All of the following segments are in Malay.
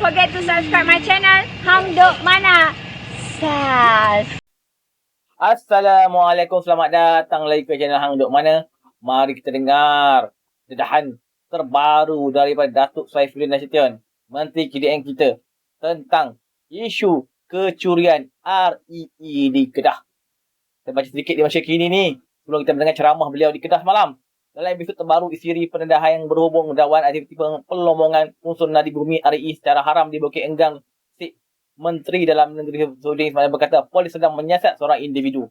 forget to subscribe my channel Hang Duk Mana. Sas. Assalamualaikum, selamat datang lagi ke channel Hang Duk Mana. Mari kita dengar dedahan terbaru daripada Datuk Saifuddin Nasution, Menteri KDN kita, tentang isu kecurian REE di Kedah. Saya baca sedikit di masa kini ni sebelum kita mendengar ceramah beliau di Kedah semalam. Dalam episod terbaru isiri pendedahan yang berhubung dakwaan aktiviti pelomongan unsur nadi bumi REE secara haram di Bukit Enggang, Menteri Dalam Negeri Saifuddin Ismail berkata polis sedang menyiasat seorang individu.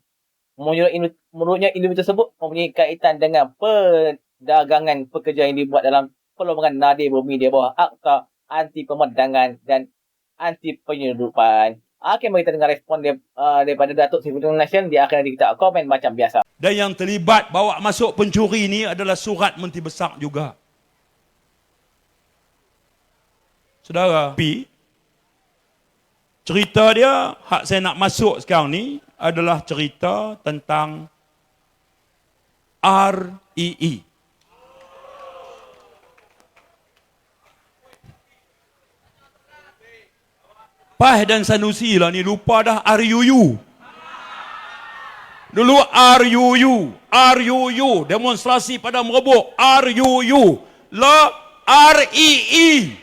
Menurutnya individu tersebut mempunyai kaitan dengan perdagangan pekerja yang dibuat dalam pelomongan nadi bumi di bawah Akta Anti Pemerdangan dan Anti Penyeludupan. Mari kita dengar respon daripada Datuk Saifuddin Nasution. Dia akan kita komen macam biasa. Dan yang terlibat bawa masuk pencuri ini adalah surat Menteri Besar juga. Saudara, cerita dia, hak saya nak masuk sekarang ni adalah cerita tentang REE. Pah dan Sanusi lah ni lupa dah RUU. Dulu RUU, demonstrasi pada Merebok, RUU, lah REE.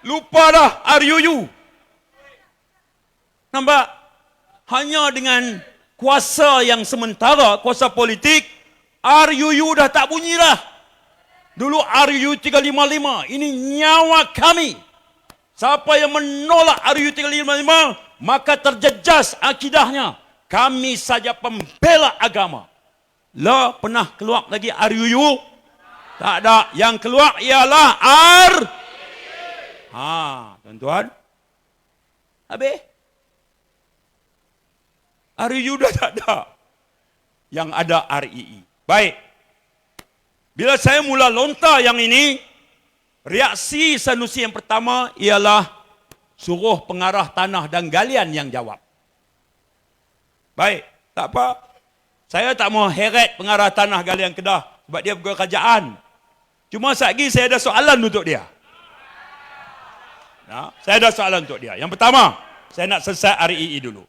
Lupa dah RUU. Nampak? Hanya dengan kuasa yang sementara, kuasa politik, RUU dah tak bunyi dah. Dulu RUU 355, ini nyawa kami. Siapa yang menolak RUU 355, maka terjejas akidahnya. Kami saja pembela agama. Lah, pernah keluar lagi RUU? Tak ada. Yang keluar ialah tuan-tuan. Habis? RUU dah tak ada. Yang ada REE. Baik. Bila saya mula lontar yang ini, reaksi Sanusi yang pertama ialah suruh pengarah tanah dan galian yang jawab. Baik, tak apa. Saya tak mau heret pengarah tanah galian Kedah sebab dia pegawai kerajaan. Cuma sekali saya ada soalan untuk dia. Saya ada soalan untuk dia. Yang pertama, saya nak selesai REE dulu.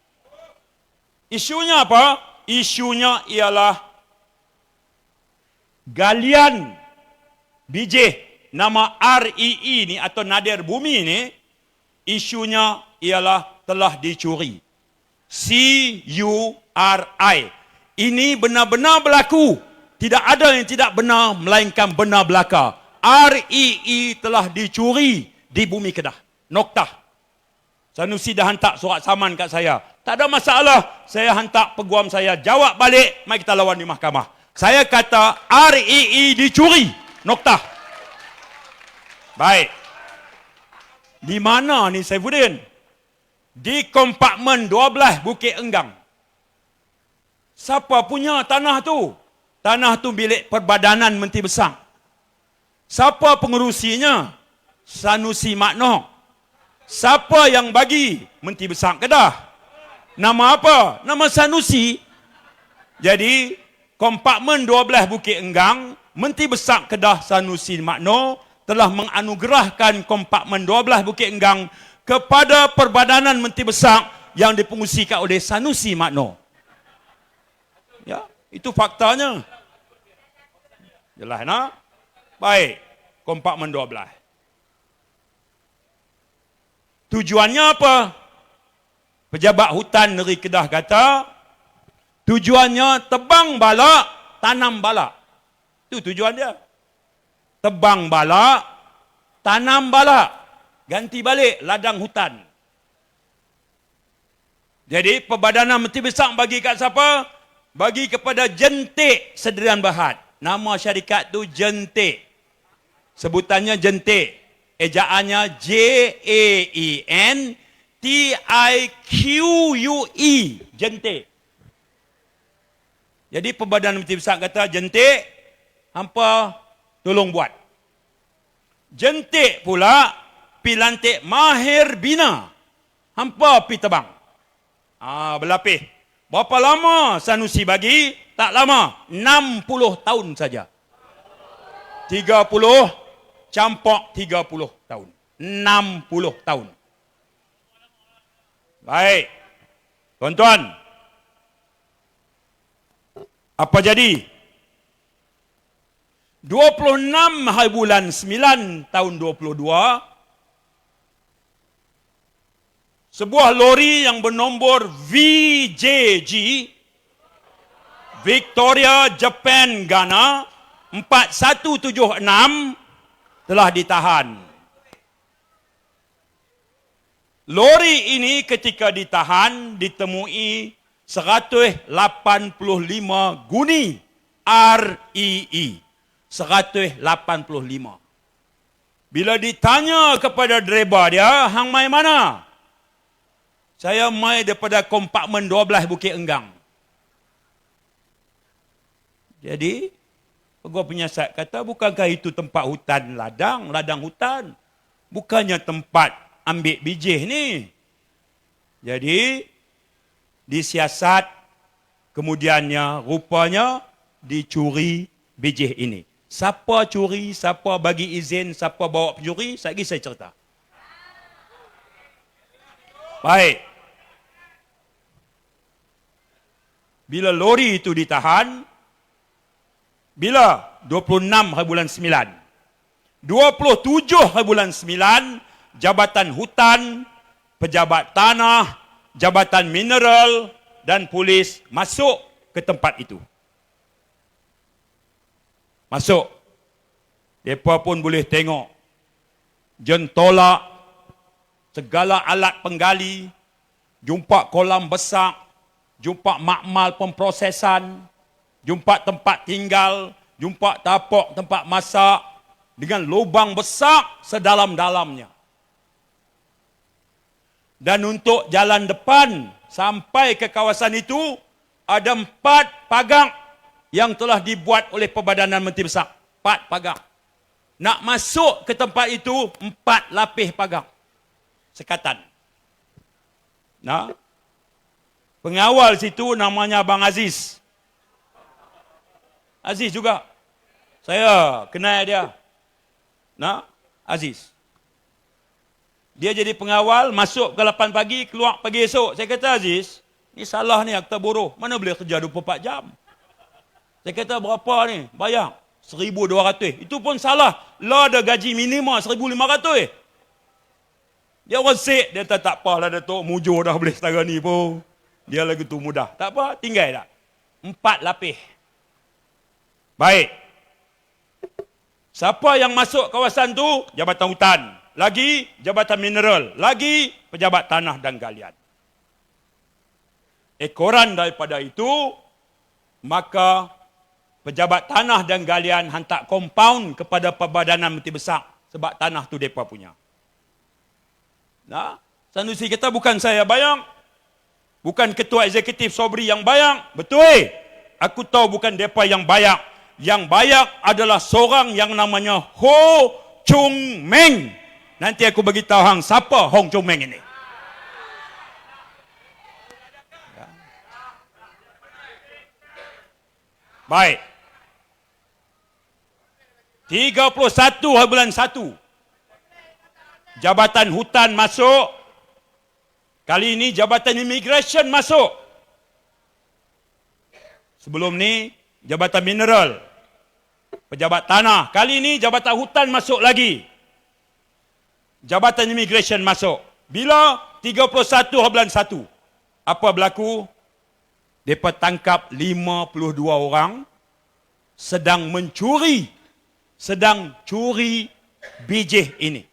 Isunya apa? Isunya ialah galian bijih nama REE ni atau nadir bumi ni, isunya ialah telah dicuri. CURI. Ini benar-benar berlaku. Tidak ada yang tidak benar melainkan benar belaka. REE telah dicuri di bumi Kedah. Noktah. Sanusi dah hantar surat saman kat saya. Tak ada masalah. Saya hantar peguam saya. Jawab balik. Mari kita lawan di mahkamah. Saya kata REE dicuri. Noktah. Baik. Di mana ni Saifuddin? Di kompartmen 12 Bukit Enggang. Siapa punya tanah tu? Tanah tu milik Perbadanan Menteri Besar. Siapa pengerusinya? Sanusi Makno. Siapa yang bagi? Menteri Besar Kedah. Nama apa? Nama Sanusi. Jadi, kompartmen 12 Bukit Enggang, Menteri Besar Kedah Sanusi Makno telah menganugerahkan kompartmen 12 Bukit Enggang kepada Perbadanan Menteri Besar yang dipengurusikan oleh Sanusi Makno. Ya, itu faktanya. Jelas nak? Baik, kompartmen 12. Tujuannya apa? Pejabat Hutan Negeri Kedah kata, tujuannya tebang balak, tanam balak. Itu tujuan dia. Tebang balak, tanam balak. Ganti balik ladang hutan. Jadi Perbadanan Menteri Besar bagi kat siapa? Bagi kepada Jentik Sedirian Berhad. Nama syarikat tu Jentik. Sebutannya Jentik. Ejaannya JAENTIQUE. Jentik. Jadi Perbadanan Menteri Besar kata, Jentik, hampa tolong buat. Jentik pula pi lantik mahir bina. Hampa pi tebang. Berlapis. Berapa lama Sanusi bagi? Tak lama. 60 tahun saja. 30 campak 30 tahun. 60 tahun. Baik. Tuan-tuan. Apa jadi? 26 hari bulan 9 tahun 22, sebuah lori yang bernombor VJG, Victoria, Japan, Ghana, 4176 telah ditahan. Lori ini ketika ditahan ditemui 185 guni REE. 185. Bila ditanya kepada driver dia, hang mai mana? Saya mai daripada kompartmen 12 Bukit Enggang. Jadi, pegawai penyiasat kata, bukankah itu tempat hutan ladang hutan? Bukannya tempat ambil bijih ni. Jadi, disiasat, kemudiannya rupanya dicuri bijih ini. Siapa curi, siapa bagi izin, siapa bawa pencuri, saya cerita. Baik. Bila lori itu ditahan, bila 26 hari bulan 9, 27 hari bulan 9, Jabatan Hutan, Pejabat Tanah, Jabatan Mineral dan Polis masuk ke tempat itu. Masuk. Mereka pun boleh tengok jentolak, segala alat penggali, jumpa kolam besar, jumpa makmal pemprosesan, jumpa tempat tinggal, jumpa tapak tempat masak dengan lubang besar sedalam-dalamnya. Dan untuk jalan depan sampai ke kawasan itu ada 4 pagar yang telah dibuat oleh Perbadanan Menteri Besar. 4 pagar. Nak masuk ke tempat itu 4 lapis pagar. Sekatan. Nah, pengawal situ namanya Abang Aziz. Aziz juga. Saya kenal dia. Nah, Aziz. Dia jadi pengawal, masuk ke 8 pagi, keluar pagi esok. Saya kata, Aziz, ni salah ni akta buruh. Mana boleh kerja 24 jam? Saya kata, berapa ni? Bayar. 1,200. Itu pun salah. Lah ada gaji minima 1,500. Dia orang sik. Dia kata, tak apalah Datuk. Mujur dah boleh setara ni pun. Dia lagi tu mudah. Tak apa, tinggal tak? 4 lapis. Baik. Siapa yang masuk kawasan tu? Jabatan Hutan. Lagi Jabatan Mineral. Lagi Pejabat Tanah dan Galian. Ekoran daripada itu, maka Pejabat Tanah dan Galian hantar kompaun kepada Perbadanan Menteri Besar. Sebab tanah tu mereka punya. Nah, Sanusi kata bukan saya bayang. Bukan Ketua Eksekutif Sobri yang bayang. Betul. Aku tahu bukan mereka yang bayang. Yang bayang adalah seorang yang namanya Ho Chung Meng. Nanti aku bagi tahu hang siapa Ho Chung Meng ini. Ya. Baik. 31 hari bulan 1. Jabatan Hutan masuk. Kali ini Jabatan Immigration masuk. Sebelum ni Jabatan Mineral. Pejabat Tanah. Kali ini Jabatan Hutan masuk lagi. Jabatan Immigration masuk. Bila? 31 hari bulan 1. Apa berlaku? Mereka tangkap 52 orang sedang mencuri. Sedang curi bijih ini.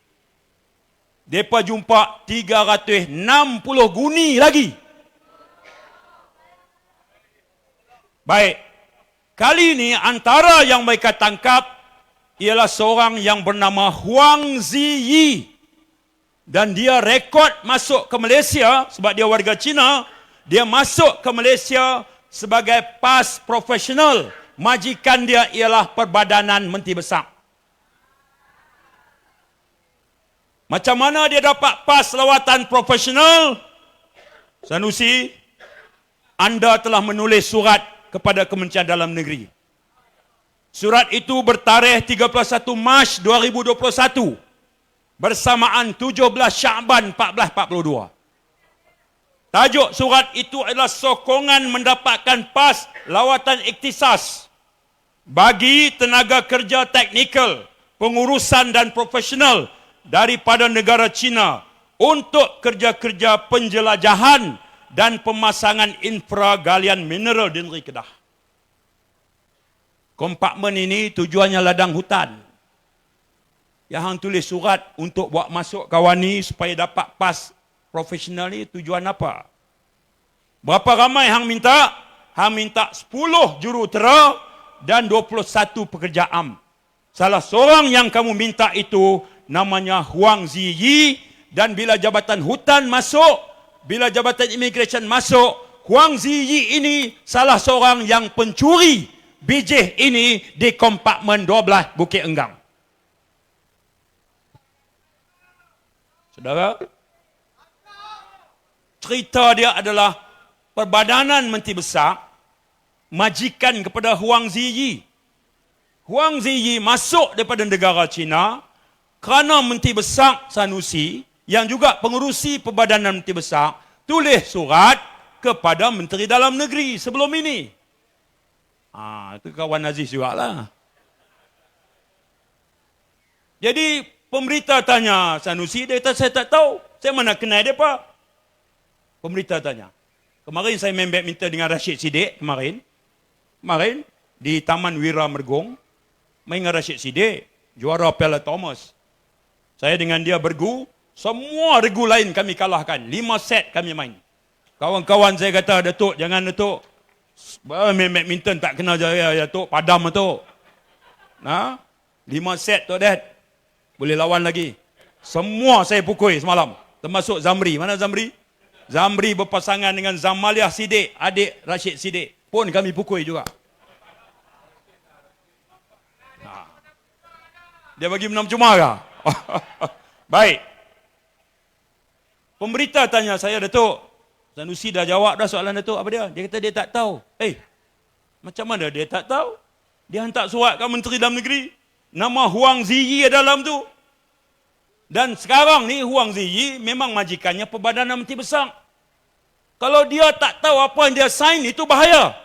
Mereka jumpa 360 guni lagi. Baik. Kali ini antara yang mereka tangkap ialah seorang yang bernama Huang Ziyi. Dan dia rekod masuk ke Malaysia sebab dia warga Cina. Dia masuk ke Malaysia sebagai pas profesional. Majikan dia ialah Perbadanan Menteri Besar. Macam mana dia dapat pas lawatan profesional? Sanusi, anda telah menulis surat kepada Kementerian Dalam Negeri. Surat itu bertarikh 31 Mac 2021. bersamaan 17 Sya'ban 1442. Tajuk surat itu adalah sokongan mendapatkan PAS lawatan ikhtisas bagi tenaga kerja teknikal, pengurusan dan profesional daripada negara China untuk kerja-kerja penjelajahan dan pemasangan infra galian mineral di negeri Kedah. Kompartmen ini tujuannya ladang hutan. Yang hang tulis surat untuk buat masuk kawan ni supaya dapat PAS profesional ni tujuan apa? Berapa ramai hang minta? Hang minta 10 jurutera dan 21 pekerja am. Salah seorang yang kamu minta itu namanya Huang Ziyi, dan bila Jabatan Hutan masuk, bila Jabatan Imigresen masuk, Huang Ziyi ini salah seorang yang pencuri bijih ini di kompartmen 12 Bukit Enggang. Saudara, cerita dia adalah Perbadanan Menteri Besar majikan kepada Huang Ziyi. Huang Ziyi masuk daripada negara China kerana Menteri Besar Sanusi yang juga pengerusi Perbadanan Menteri Besar tulis surat kepada Menteri Dalam Negeri sebelum ini. Itu kawan Aziz juga lah. Jadi pemberita tanya Sanusi, dia kata saya tak tahu. Saya mana kenal dia pak? Pemberita tanya. Kemarin saya main badminton dengan Rashid Siddiq kemarin di Taman Wira Mergong, main dengan Rashid Siddiq, juara Piala Thomas. Saya dengan dia bergu, semua regu lain kami kalahkan. 5 set kami main. Kawan-kawan saya kata, Datuk, jangan Datuk. Main badminton tak kena jaya Datuk, padam Datuk. 5 set Tok Dad. Boleh lawan lagi. Semua saya pukul semalam. Termasuk Zamri. Mana Zamri? Zamri berpasangan dengan Zamaliah Siddiq, adik Rashid Siddiq. Pun kami pukul juga. Dia bagi menang cuma kah? Baik. Pemberita tanya saya, Datuk, Sanusi dah jawab dah soalan Datuk, apa dia? Dia kata dia tak tahu. Macam mana dia tak tahu? Dia hantar surat ke Menteri Dalam Negeri. Nama Huang Ziyi dalam tu. Dan sekarang ni Huang Ziyi memang majikannya Perbadanan Menteri Besar. Kalau dia tak tahu apa yang dia sign, itu bahaya.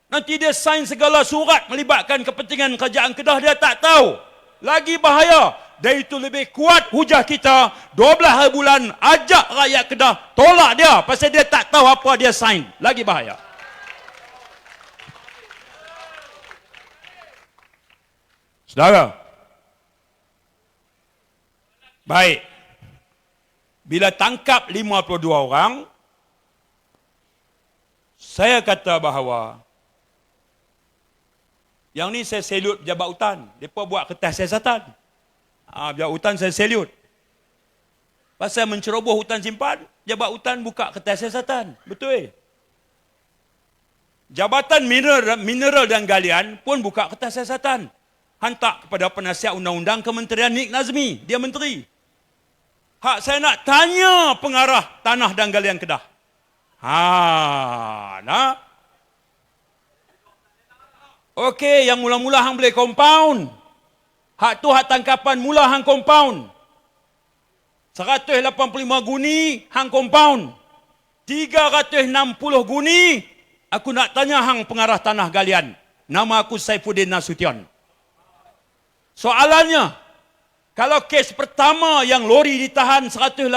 Nanti dia sign segala surat melibatkan kepentingan kerajaan Kedah, dia tak tahu. Lagi bahaya. Dan itu lebih kuat hujah kita. 12 hari bulan ajak rakyat Kedah tolak dia pasal dia tak tahu apa dia sign. Lagi bahaya. Saudara. Baik. Bila tangkap 52 orang, saya kata bahawa yang ni saya selut pejabat hutan. Mereka buat kertas siasatan. Pejabat hutan saya selut. Pasal menceroboh hutan simpan, pejabat hutan buka kertas siasatan. Betul. Jabatan Mineral dan Galian pun buka kertas siasatan. Hantar kepada penasihat undang-undang Kementerian Nik Nazmi. Dia menteri. Hak saya nak tanya pengarah Tanah dan Galian Kedah. Okey, yang mula-mula hang boleh compound. Hak tu hak tangkapan mula hang compound. 185 guni hang compound. 360 guni, aku nak tanya hang pengarah Tanah Galian. Nama aku Saifuddin Nasution. Soalannya, kalau kes pertama yang lori ditahan 185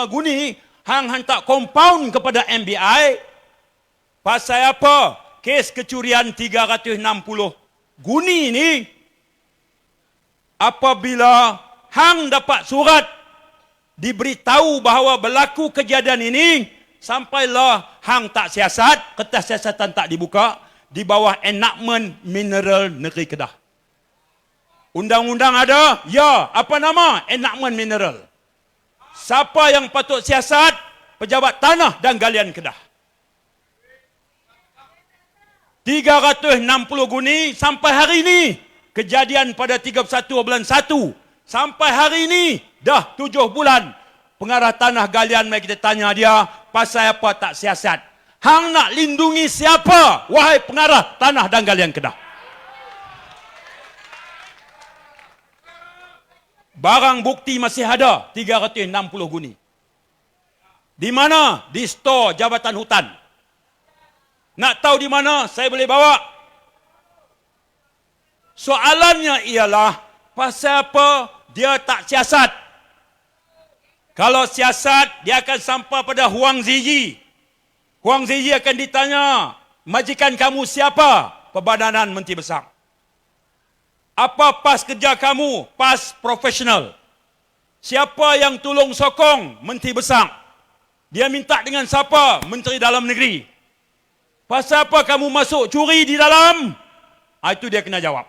guni, hang hantar compound kepada MBI, pasal apa? Kes kecurian 360 guni ni, apabila hang dapat surat diberitahu bahawa berlaku kejadian ini, sampailah hang tak siasat, kertas siasatan tak dibuka, di bawah enakmen Mineral Negeri Kedah. Undang-undang ada? Ya. Apa nama? Enakmen Mineral. Siapa yang patut siasat? Pejabat Tanah dan Galian Kedah. 360 guni sampai hari ini. Kejadian pada 31 bulan 1. Sampai hari ini dah 7 bulan. Pengarah Tanah Galian, mari kita tanya dia, pasal apa tak siasat? Hang nak lindungi siapa? Wahai pengarah Tanah dan Galian Kedah. Barang bukti masih ada 360 guni. Di mana? Di stor Jabatan Hutan. Nak tahu di mana? Saya boleh bawa. Soalannya ialah, pasal apa dia tak siasat? Kalau siasat, dia akan sampai pada Huang Ziji. Huang Ziji akan ditanya, majikan kamu siapa? Perbadanan Menteri Besar. Apa pas kerja kamu? Pas profesional. Siapa yang tolong sokong? Menteri Besar. Dia minta dengan siapa? Menteri Dalam Negeri. Pasal apa kamu masuk curi di dalam? Itu dia kena jawab.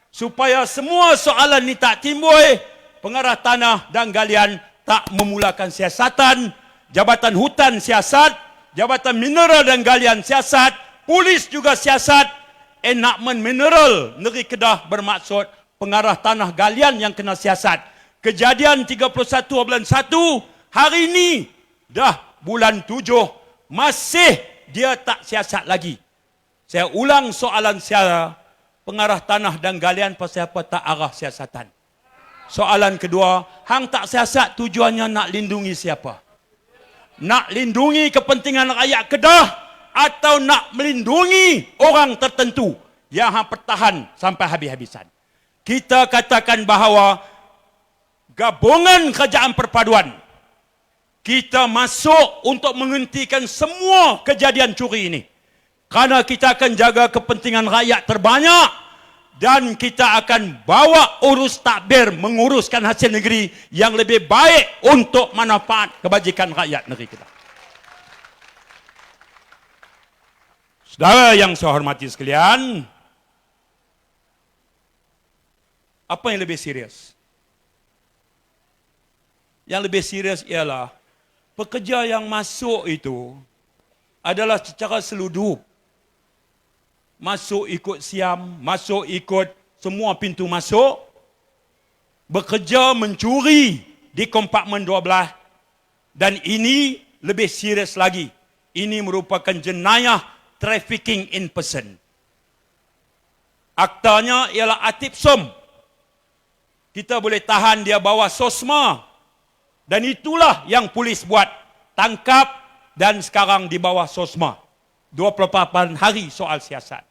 Supaya semua soalan ni tak timbul, pengarah tanah dan galian tak memulakan siasatan, Jabatan Hutan siasat, Jabatan Mineral dan Galian siasat, polis juga siasat. Enakmen mineral negeri Kedah bermaksud pengarah tanah galian yang kena siasat. Kejadian 31 bulan 1, hari ini dah bulan 7, masih dia tak siasat lagi. Saya ulang soalan saya, pengarah tanah dan galian pasal apa tak arah siasatan? Soalan kedua, hang tak siasat tujuannya nak lindungi siapa? Nak lindungi kepentingan rakyat Kedah atau nak melindungi orang tertentu yang hang pertahan sampai habis-habisan? Kita katakan bahawa gabungan kerajaan perpaduan kita masuk untuk menghentikan semua kejadian curi ini. Kerana kita akan jaga kepentingan rakyat terbanyak dan kita akan bawa urus takbir menguruskan hasil negeri yang lebih baik untuk manfaat kebajikan rakyat negeri kita. Saudara yang saya hormati sekalian, apa yang lebih serius? Yang lebih serius ialah pekerja yang masuk itu adalah secara seludup. Masuk ikut siam, masuk ikut semua pintu masuk, bekerja mencuri di kompartmen 12, dan ini lebih serius lagi. Ini merupakan jenayah trafficking in person. Aktanya ialah Atip Som. Kita boleh tahan dia bawa SOSMA. Dan itulah yang polis buat. Tangkap dan sekarang di bawah SOSMA. 28 hari soal siasat.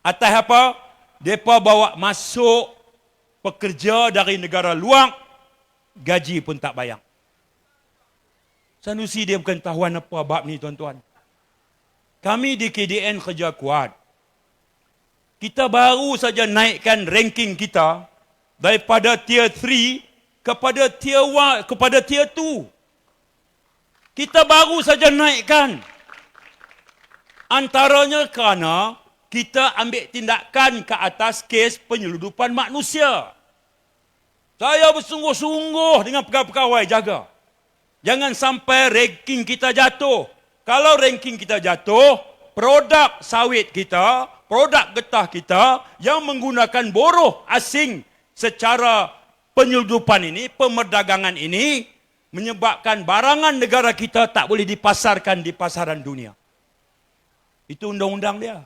Atas apa? Mereka bawa masuk pekerja dari negara luar, gaji pun tak bayang. Sanusi dia bukan tahuan apa bab ni tuan-tuan. Kami di KDN kerja kuat. Kita baru saja naikkan ranking kita daripada tier 3 kepada tier 1 kepada tier 2. Kita baru saja naikkan. Antaranya kerana kita ambil tindakan ke atas kes penyeludupan manusia. Saya bersungguh-sungguh dengan pegawai-pegawai jaga. Jangan sampai ranking kita jatuh. Kalau ranking kita jatuh, produk sawit kita, produk getah kita yang menggunakan buruh asing secara penyeludupan ini, pemerdagangan ini, menyebabkan barangan negara kita tak boleh dipasarkan di pasaran dunia. Itu undang-undang dia.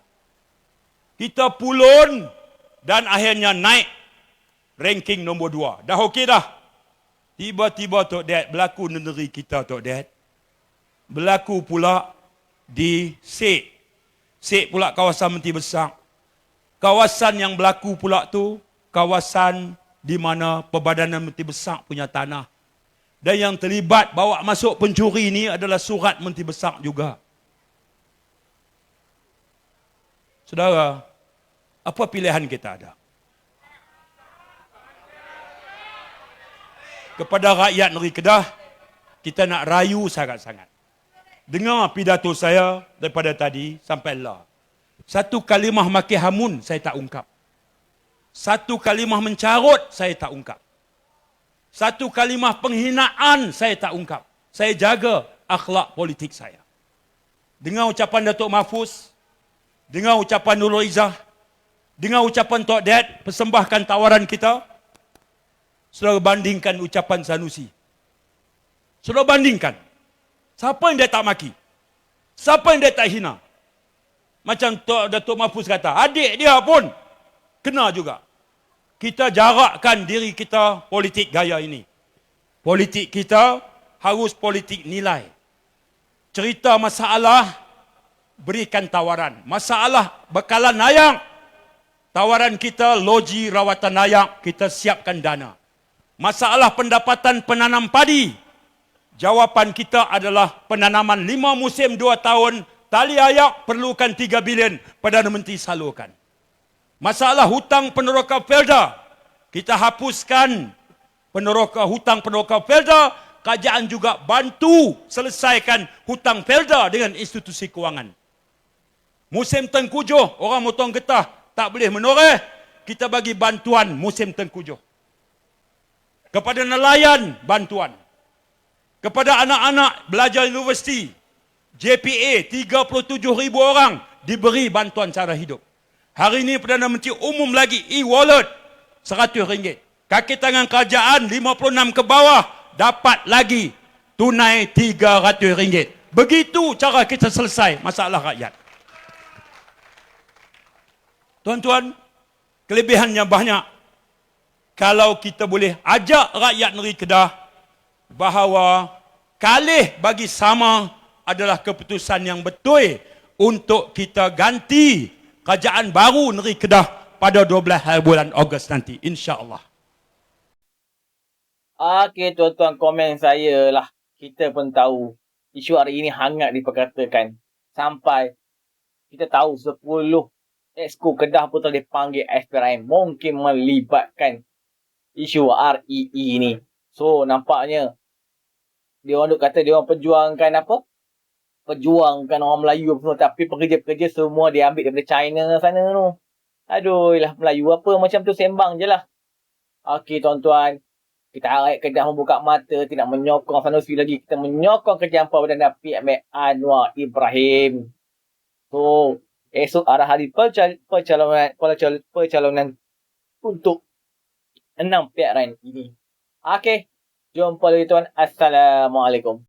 Kita pulun dan akhirnya naik ranking nombor 2. Dah okey dah. Tiba-tiba Tok Dad berlaku di negeri kita, Tok Dad. Berlaku pula di Sek. Sek pula kawasan Menteri Besar. Kawasan yang berlaku pula tu kawasan di mana Perbadanan Menteri Besar punya tanah. Dan yang terlibat bawa masuk pencuri ini adalah surat Menteri Besar juga. Saudara, apa pilihan kita ada? Kepada rakyat negeri Kedah, kita nak rayu sangat-sangat. Dengar pidato saya daripada tadi sampai lah. Satu kalimah maki hamun saya tak ungkap. Satu kalimah mencarut saya tak ungkap. Satu kalimah penghinaan saya tak ungkap. Saya jaga akhlak politik saya. Dengar ucapan Datuk Mahfuz, dengar ucapan Nurul Izzah, dengar ucapan Tok Dad, persembahkan tawaran kita. Saudara bandingkan ucapan Sanusi. Saudara bandingkan. Siapa yang dia tak maki? Siapa yang dia tak hina? Macam Datuk Mahfuz kata, adik dia pun kena juga. kita jarakkan diri kita politik gaya ini. Politik kita harus politik nilai. Cerita masalah, berikan tawaran. Masalah bekalan ayak, tawaran kita loji rawatan ayak, kita siapkan dana. Masalah pendapatan penanam padi, jawapan kita adalah penanaman 5 musim 2 tahun, tali ayak perlukan 3 bilion, Perdana Menteri salurkan. Masalah hutang peneroka Felda, kita hapuskan hutang peneroka Felda, kerajaan juga bantu selesaikan hutang Felda dengan institusi kewangan. Musim tengkujuh, orang motong getah tak boleh menoreh, kita bagi bantuan musim tengkujuh. Kepada nelayan, bantuan. Kepada anak-anak belajar universiti, JPA 37,000 orang diberi bantuan cara hidup. Hari ini Perdana Menteri umum lagi e-wallet RM100. Kaki tangan kerajaan 56 ke bawah dapat lagi tunai RM300. Begitu cara kita selesai masalah rakyat. Tuan-tuan, kelebihannya banyak. Kalau kita boleh ajak rakyat negeri Kedah bahawa kalih bagi sama adalah keputusan yang betul untuk kita ganti kerajaan baru negeri Kedah pada 12 hari bulan Ogos nanti, insya-Allah. Okey, tuan-tuan, komen saya lah. Kita pun tahu isu hari ini hangat diperkatakan. Sampai kita tahu 10 Exco Kedah pun telah dipanggil SPRM. Mungkin melibatkan isu REE ni. So, nampaknya dia orang kata dia orang perjuangkan apa? Perjuangkan orang Melayu semua. Tapi pekerja-pekerja semua diambil daripada China sana tu. Aduh lah, Melayu apa macam tu, sembang je lah. Okey, tuan-tuan. Kita harap Kedah membuka mata, tidak menyokong Sanusi lagi. Kita menyokong kerja hampa Perdana PMK Anwar Ibrahim. So, esok arah hari percalonan untuk 6 PRN ini. Okey, jumpa lagi tuan. Assalamualaikum.